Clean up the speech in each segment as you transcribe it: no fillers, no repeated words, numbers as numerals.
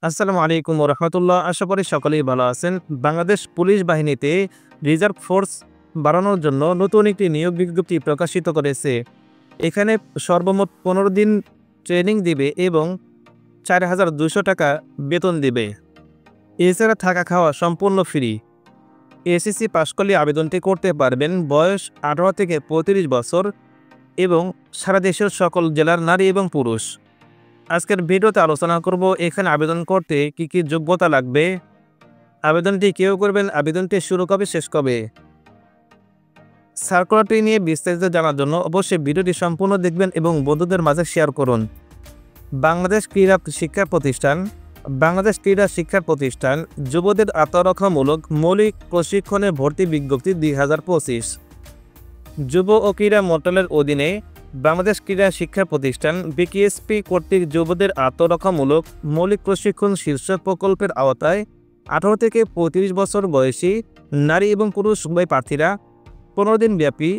আসসালামু আলাইকুম ওয়া রাহমাতুল্লাহ। আশা করি সকলেই ভালো আছেন। বাংলাদেশ পুলিশ বাহিনীতে রিজার্ভ ফোর্স বাড়ানোর জন্য নতুন একটি নিয়োগ বিজ্ঞপ্তি প্রকাশিত করেছে। এখানে সর্বমোট ১৫ দিন ট্রেনিং দিবে এবং ৪,২০০ টাকা বেতন দিবে। এছাড়া থাকা খাওয়া সম্পূর্ণ ফ্রি। এসএসসি পাশ করলে আবেদনটি করতে পারবেন। বয়স ১৮ থেকে ৩৫ বছর এবং সারা দেশের সকল জেলার নারী এবং পুরুষ। আজকের ভিডিওতে আলোচনা করব এখানে আবেদন করতে কি কি যোগ্যতা লাগবে, আবেদনটি কেউ করবেন, আবেদনটি শুরু কবে শেষ কবে। সার্কুলারটি নিয়ে বিস্তারিত জানার জন্য অবশ্যই ভিডিওটি সম্পূর্ণ দেখবেন এবং বন্ধুদের মাঝে শেয়ার করুন। বাংলাদেশ ক্রীড়া শিক্ষা প্রতিষ্ঠান যুবদের আত্মরক্ষামূলক মৌলিক প্রশিক্ষণে ভর্তি বিজ্ঞপ্তি ২০২৫। যুব ও ক্রীড়া মন্ত্রণালয়ের অধীনে বাংলাদেশ ক্রীড়া শিক্ষা প্রতিষ্ঠান বিকেএসপি কর্তৃক যুবদের আত্মরক্ষামূলক মৌলিক প্রশিক্ষণ শীর্ষক প্রকল্পের আওতায় ১৮ থেকে ৩৫ বছর বয়সী নারী এবং পুরুষ উভয় প্রার্থীরা ১৫ দিন ব্যাপী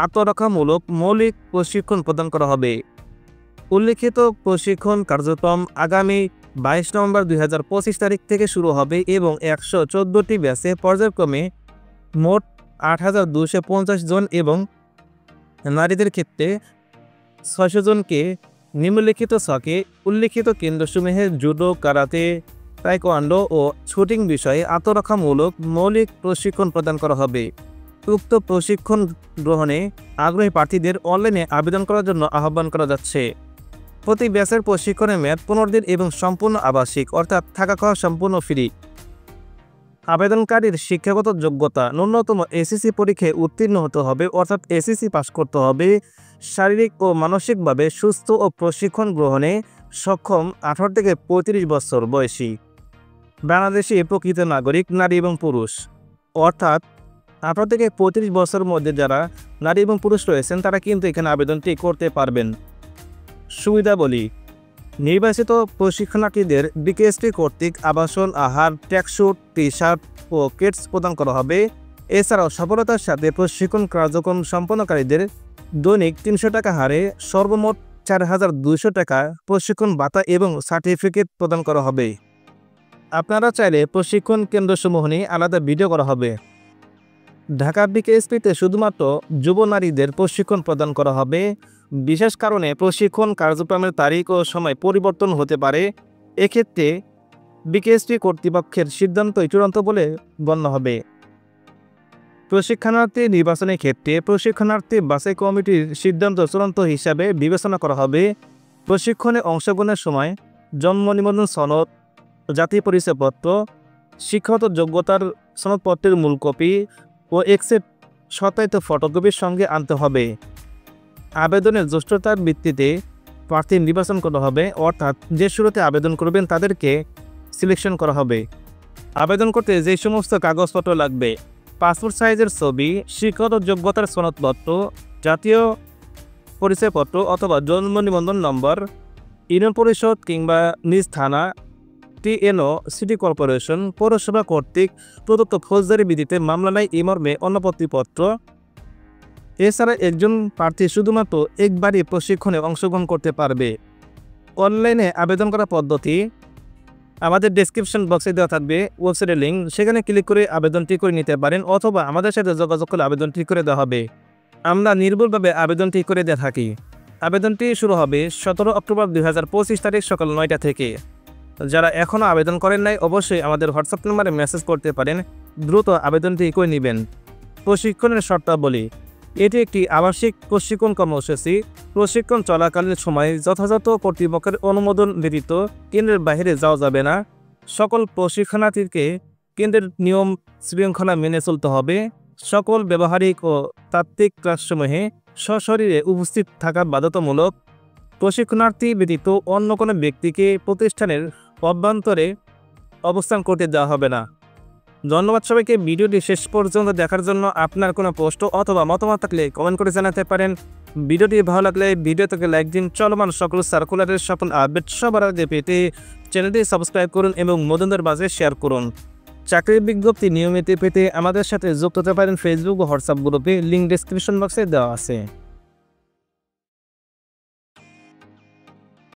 আত্মরক্ষামূলক মৌলিক প্রশিক্ষণ প্রদান করা হবে। উল্লিখিত প্রশিক্ষণ কার্যক্রম আগামী ২২ নভেম্বর ২০২৫ তারিখ থেকে শুরু হবে এবং ১১৪টি ব্যাচে পর্যায়ক্রমে মোট ৮,২৫০ জন এবং নারীদের ক্ষেত্রে ৬০০ জনকে নিম্নলিখিত ছকে উল্লিখিত কেন্দ্রসমূহে জুডো, কারাতে, তাইকোয়ান্ডো ও শুটিং বিষয়ে আত্মরক্ষামূলক মৌলিক প্রশিক্ষণ প্রদান করা হবে। উক্ত প্রশিক্ষণ গ্রহণে আগ্রহী প্রার্থীদের অনলাইনে আবেদন করার জন্য আহ্বান করা যাচ্ছে। প্রতি ব্যাচের প্রশিক্ষণের মেয়াদ ১৫ দিন এবং সম্পূর্ণ আবাসিক, অর্থাৎ থাকা খাওয়া সম্পূর্ণ ফ্রি। আবেদনকারীর শিক্ষাগত যোগ্যতা ন্যূনতম এসএসসি পরীক্ষায় উত্তীর্ণ হতে হবে, অর্থাৎ এসএসসি পাস করতে হবে। শারীরিক ও মানসিকভাবে সুস্থ ও প্রশিক্ষণ গ্রহণে সক্ষম ১৮ থেকে ৩৫ বছর বয়সী বাংলাদেশি প্রকৃত নাগরিক নারী এবং পুরুষ, অর্থাৎ ১৮ থেকে ৩৫ বছরের মধ্যে যারা নারী এবং পুরুষ রয়েছেন তারা কিন্তু এখানে আবেদনটি করতে পারবেন। সুবিধাবলী: নির্বাচিত প্রশিক্ষণার্থীদের বিকেএসপি কর্তৃক আবাসন, আহার, ট্র্যাকস্যুট, টি-শার্ট ও কিটস প্রদান করা হবে। এছাড়াও সফলতার সাথে প্রশিক্ষণ কার্যক্রম সম্পন্নকারীদের দৈনিক ৩০০ টাকা হারে সর্বমোট ৪,২০০ টাকা প্রশিক্ষণ ভাতা এবং সার্টিফিকেট প্রদান করা হবে। আপনারা চাইলে প্রশিক্ষণ কেন্দ্রসমূহ নিয়ে আলাদা ভিডিও করা হবে। ঢাকা বিকেএসপিতে শুধুমাত্র যুব নারীদের প্রশিক্ষণ প্রদান করা হবে। বিশেষ কারণে প্রশিক্ষণ কার্যক্রমের তারিখ ও সময় পরিবর্তন হতে পারে। এক্ষেত্রে বিকেএসপি কর্তৃপক্ষের সিদ্ধান্তই চূড়ান্ত বলে গণ্য হবে। প্রশিক্ষণার্থী নির্বাচনের ক্ষেত্রে প্রশিক্ষণার্থী বাছাই কমিটির সিদ্ধান্ত চূড়ান্ত হিসাবে বিবেচনা করা হবে। প্রশিক্ষণে অংশগ্রহণের সময় জন্ম নিবন্ধন সনদ, জাতীয় পরিচয়পত্র, শিক্ষাগত যোগ্যতার সনদপত্রের মূল কপি ও এক্সেট সত্যায়িত ফটোকপির সঙ্গে আনতে হবে। আবেদনের জ্যেষ্ঠতার ভিত্তিতে প্রার্থী নির্বাচন করা হবে, অর্থাৎ যে শুরুতে আবেদন করবেন তাদেরকে সিলেকশন করা হবে। আবেদন করতে যে সমস্ত কাগজপত্র লাগবে: পাসপোর্ট সাইজের ছবি, শিক্ষাগত যোগ্যতার সনদপত্র, জাতীয় পরিচয়পত্র অথবা জন্ম নিবন্ধন নম্বর, ইউনিয়ন পরিষদ কিংবা নিজ থানা, টিএনও, সিটি কর্পোরেশন, পৌরসভা কর্তৃক প্রদত্ত ফৌজদারি বিধিতে মামলা নাই এই মর্মে অনুমতিপত্র। এছাড়া একজন প্রার্থী শুধুমাত্র একবারই প্রশিক্ষণে অংশগ্রহণ করতে পারবে। অনলাইনে আবেদন করার পদ্ধতি আমাদের ডেসক্রিপশন বক্সে দেওয়া থাকবে ওয়েবসাইটের লিঙ্ক, সেখানে ক্লিক করে আবেদনটি করে নিতে পারেন অথবা আমাদের সাথে যোগাযোগ করে আবেদনটি করে দেওয়া হবে। আমরা নির্ভুলভাবে আবেদনটি করে দিয়ে থাকি। আবেদনটি শুরু হবে ১৭ অক্টোবর ২০২৫ তারিখ সকাল ৯টা থেকে। যারা এখনও আবেদন করেন নাই অবশ্যই আমাদের হোয়াটসঅ্যাপ নম্বরে মেসেজ করতে পারেন, দ্রুত আবেদনটি করে নেবেন। প্রশিক্ষণের শর্তাবলী: এটি একটি আবাসিক প্রশিক্ষণ কর্মসূচি। প্রশিক্ষণ চলাকালীন সময়ে যথাযথ কর্তৃপক্ষের অনুমোদন ব্যতীত কেন্দ্রের বাইরে যাওয়া যাবে না। সকল প্রশিক্ষণার্থীকে কেন্দ্রের নিয়ম শৃঙ্খলা মেনে চলতে হবে। সকল ব্যবহারিক ও তাত্ত্বিক ক্লাসসমূহে সশরীরে উপস্থিত থাকা বাধ্যতামূলক। প্রশিক্ষণার্থী ব্যতীত অন্য কোনো ব্যক্তিকে প্রতিষ্ঠানের অভ্যন্তরে অবস্থান করতে দেওয়া হবে না। ধন্যবাদ সবাইকে ভিডিওটি শেষ পর্যন্ত দেখার জন্য। আপনার কোনো প্রশ্ন অথবা মতামত থাকলে কমেন্ট করে জানাতে পারেন। ভিডিওটি ভালো লাগলে ভিডিওটাকে লাইক দিন। চলমান সকল সার্কুলারের সকল আপডেট সবার আগে পেতে চ্যানেলটি সাবস্ক্রাইব করুন এবং বন্ধুদের মাঝে শেয়ার করুন। চাকরির বিজ্ঞপ্তি নিয়মিত পেতে আমাদের সাথে যুক্ত হতে পারেন ফেসবুক ও হোয়াটসঅ্যাপ গ্রুপে, লিঙ্ক ডেসক্রিপশন বক্সে দেওয়া আছে।